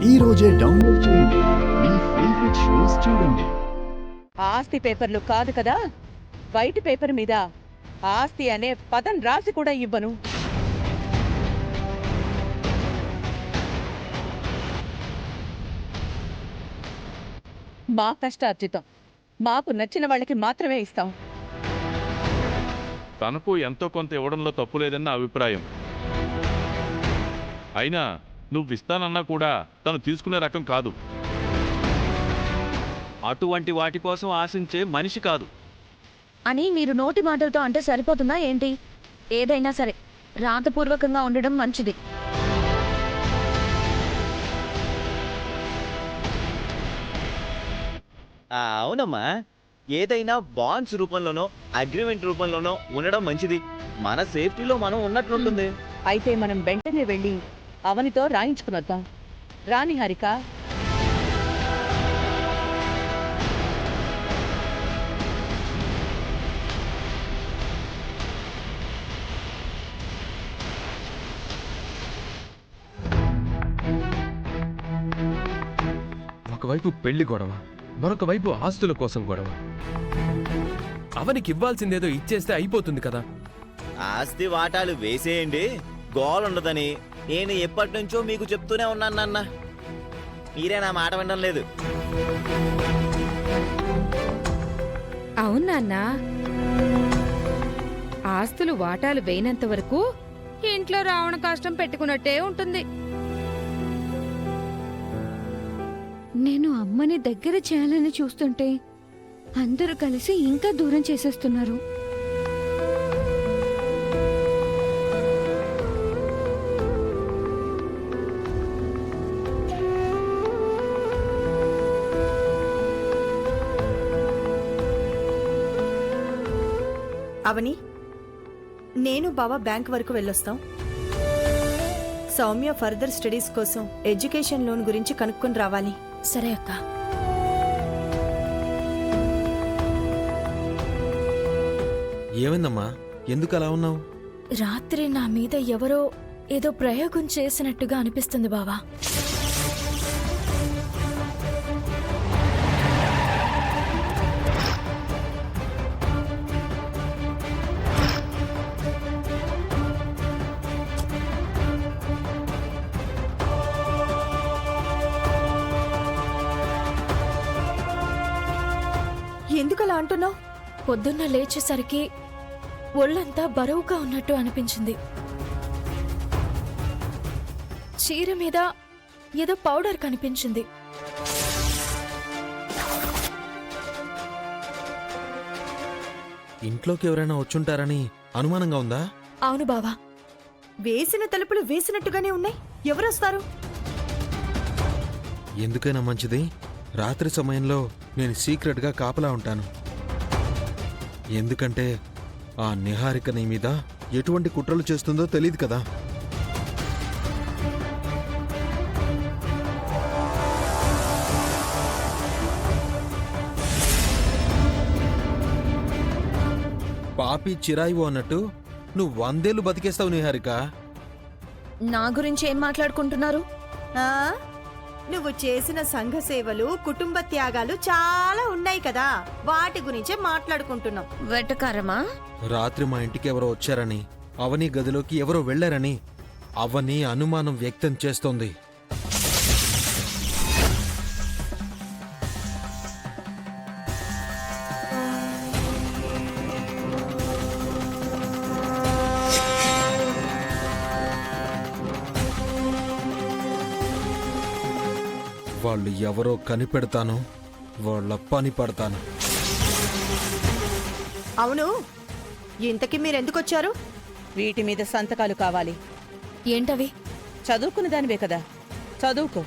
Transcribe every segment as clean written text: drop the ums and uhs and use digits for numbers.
ఈ రోజే డౌన్లోడ్ చేయండి మీ ఫేవరెట్ షోస్ చూడండి. ఆస్తి పేపర్లు కాదు కదా, బయట పేపర్ మీద ఆస్తి అనే పదం రాసి కూడా ఇవ్వను. మా కష్టార్జితం మాకు నచ్చిన వాళ్ళకి మాత్రమే ఇస్తాం. తనకు ఎంతో కొంత ఇవ్వడంలో తప్పు లేదన్న అభిప్రాయం. అయినా నువ్వు ఇస్తానన్నా కూడా తను తీసుకునే రకం కాదు. అటువంటి వాటి కోసం ఆశించే మనిషి కాదు అని మీరు నోటి మాటలతో అంటే సరిపోతుందా ఏంటి? ఏదైనా సరే రాతపూర్వకంగా ఉండడం మంచిది. అవునమ్మా, ఏదైనా బాండ్స్ రూపంలోనో అగ్రిమెంట్ రూపంలోనో ఉండడం మంచిది. మన సేఫ్టీలో మనం ఉన్నట్లుంటుంది. అయితే మనం వెంటనే వెళ్ళి అవనితో రాయించుకునొద్దాం. రాని హారిక. ఒకవైపు పెళ్లి గొడవ, మరొక వైపు ఆస్తుల కోసం గొడవ. అవనికి ఇవ్వాల్సిందేదో ఇచ్చేస్తే అయిపోతుంది కదా. ఆస్తి వాటాలు వేసేయండి, గోలుండదని నేను ఎప్పటి నుంచో మీకు చెప్తూనే ఉన్నాను నాన్న. మీరే నా మాట వినడం లేదు. అవునన్నా, ఆస్తులు వాటాలు వేయనంత వరకు ఇంట్లో రావణ కష్టం పెట్టుకున్నట్టే ఉంటుంది. నేను అమ్మని దగ్గర చేయాలని చూస్తుంటే అందరూ కలిసి ఇంకా దూరం చేసేస్తున్నారు. అవని, నేను బావ బ్యాంక్ వరకు వెళ్ళొస్తాం. సౌమ్య ఫర్దర్ స్టడీస్ కోసం ఎడ్యుకేషన్ లోన్ గురించి కనుక్కొని రావాలి. సరే అక్క. ఏమైందమ్మా, ఎందుకు అలా ఉన్నావు? రాత్రి నా మీద ఎవరో ఏదో ప్రయోగం చేసినట్టుగా అనిపిస్తుంది బావా. ఎందుకలా అంటున్నావు? పొద్దున్న లేచేసరికి ఒళ్ళంతా బరువుగా ఉన్నట్టు అనిపించింది. చీర మీద ఏదో పౌడర్ కనిపించింది. ఇంట్లోకి ఎవరైనా వచ్చుంటారని అనుమానంగా ఉందా? అవును బావా. వేసిన తలుపులు వేసినట్టుగానే ఉన్నాయి. ఎవరొస్తారు? ఎందుకైనా మంచిది, రాత్రి సమయంలో నేను సీక్రెట్గా కాపలా ఉంటాను. ఎందుకంటే ఆ నిహారిక నీ మీద ఎటువంటి కుట్రలు చేస్తుందో తెలియదు కదా. పాపి చిరాయివు అన్నట్టు నువ్వు 100 ఏళ్ళు బతికేస్తావు నిహారిక. నా గురించి ఏం మాట్లాడుకుంటున్నారు? నువ్వు చేసిన సంఘ సేవలు, కుటుంబ త్యాగాలు చాలా ఉన్నాయి కదా, వాటి గురించే మాట్లాడుకుంటున్నాం. వెటకారమా? రాత్రి మా ఇంటికి ఎవరో వచ్చారని, అవని గదిలోకి ఎవరో వెళ్లారని అవని అనుమానం వ్యక్తం చేస్తోంది. వాళ్ళు ఎవరో కనిపెడతాను, వాళ్ళ పని పడతాను. అవును, ఇంతకీ మీరెందుకొచ్చారు? వీటి మీద సంతకాలు కావాలి. ఏంటవి? చదువుకున్న దానివే కదా, చదువుకో.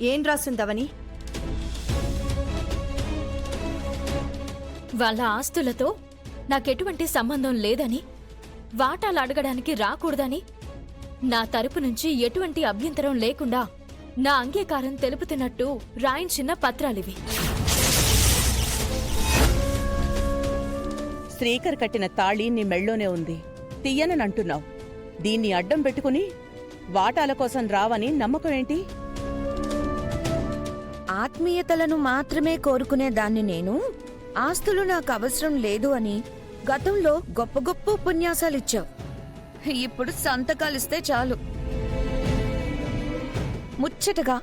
ఏం రాసుందవని? వాళ్ళ ఆస్తులతో నాకెటువంటి సంబంధం లేదని, వాటాలు అడగడానికి రాకూడదని నా తరపు నుంచి ఎటువంటి అభ్యంతరం లేకుండా నా అంగీకారం తెలుపుతున్నట్టు రాయించిన పత్రాలివి. శ్రీకర్ కట్టిన తాళి నీ మెళ్ళోనే ఉంది, తీయనని అంటున్నావు. దీన్ని అడ్డం పెట్టుకుని వాటాల కోసం రావని నమ్మకం ఏంటి? ఆత్మీయతలను మాత్రమే కోరుకునే దాన్ని నేను ఆస్తులు నాకు అవసరం లేదు అని గతంలో గొప్ప గొప్ప ఉపన్యాసాలిచ్చావు. ఇప్పుడు సంతకాలిస్తే చాలు. ముచ్చటగా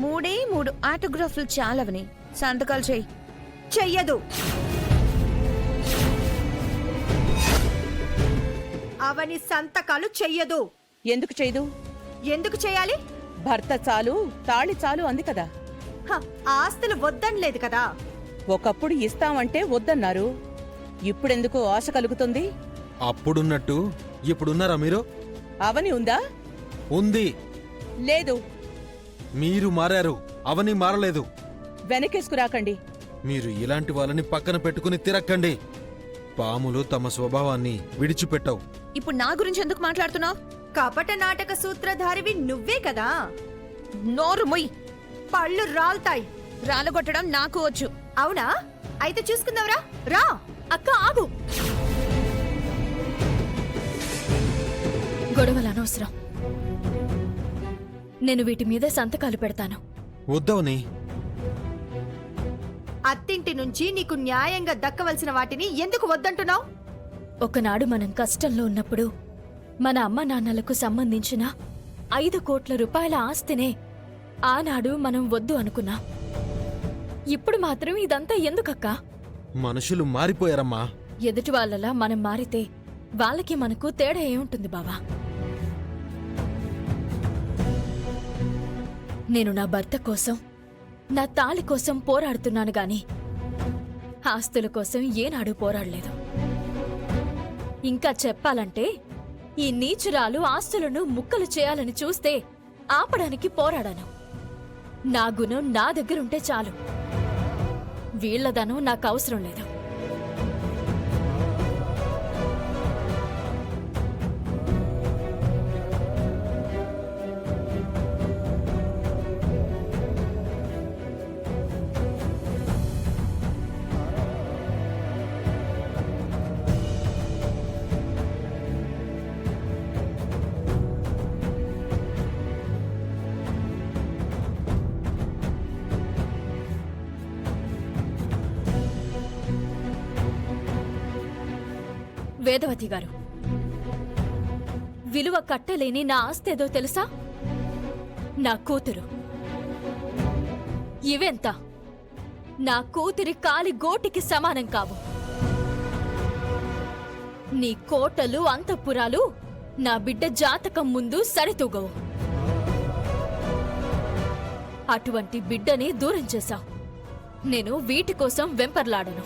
3 ఆటోగ్రాఫ్లు చాలవని సంతకాలు చెయ్యి. చెయ్యదు. అవని సంతకాలు చెయ్యదు. ఎందుకు చేయదు? ఎందుకు చేయాలి? భర్త చాలు, తాళి చాలు అంది కదా. హ, ఆస్తులు వద్దనలేదు కదా. ఒకప్పుడు ఇస్తామంటే వద్దన్నారు, ఇప్పుడెందుకు ఆశ కలుగుతుంది? అప్పుడున్నట్టు ఇప్పుడున్నారా మీరు? అవని ఉందా? ఉంది. లేదు. మీరు మారారు, అవని మారలేదు. వెనకేసుకురాకండి. మీరు ఇలాంటి వాళ్ళని పక్కన పెట్టుకుని తిరక్కండి. పాములు తమ స్వభావాన్ని విడిచిపెట్టవు. ఇప్పుడు నా గురించి ఎందుకు మాట్లాడుతున్నావు? కపట నాటక సూత్రధారివి నువ్వే కదా. నోరు మొయ్. పళ్ళు రాల్తాయి. రాలగొట్టడం నాకు వచ్చు. అవునా? అయితే చూసుకుందాంరా. రా. అక్క ఆగు. గొడవలు అనవసరం. నేను వీటి మీద సంతకాలు పెడతాను. వద్దవని. అత్తింటి నుంచి నీకు న్యాయంగా దక్కవలసిన వాటిని ఎందుకు వద్దంటున్నావు? ఒకనాడు మనం కష్టంలో ఉన్నప్పుడు మన అమ్మ నాన్నలకు సంబంధించిన 5 కోట్ల రూపాయల ఆస్తినే ఆనాడు మనం వద్దు అనుకున్నాం. ఇప్పుడు మాత్రం ఇదంతా ఎందుకక్కా? మనుషులు మారిపోయారమ్మా. ఎదుటి వాళ్ళలా మనం మారితే వాళ్ళకి మనకు తేడా ఏముంటుంది బావా? నేను నా భర్త కోసం, నా తాళి కోసం పోరాడుతున్నాను గాని ఆస్తుల కోసం ఏనాడు పోరాడలేదు. ఇంకా చెప్పాలంటే ఈ నీచురాలు ఆస్తులను ముక్కలు చేయాలని చూస్తే ఆపడానికి పోరాడాను. నా గుణం నా దగ్గరుంటే చాలు. వీళ్లదనం నాకు అవసరం లేదు. వేదవతి గారు, విలువ కట్టలేని నా ఆస్తేదో తెలుసా? నా కూతురు. ఇవెంత? నా కూతురి కాలి గోటికి సమానం కావు. నీ కోటలు అంతఃపురాలు నా బిడ్డ జాతకం ముందు సరితూగవు. అటువంటి బిడ్డని దూరం చేశావు. నేను వీటి కోసం వెంపర్లాడను.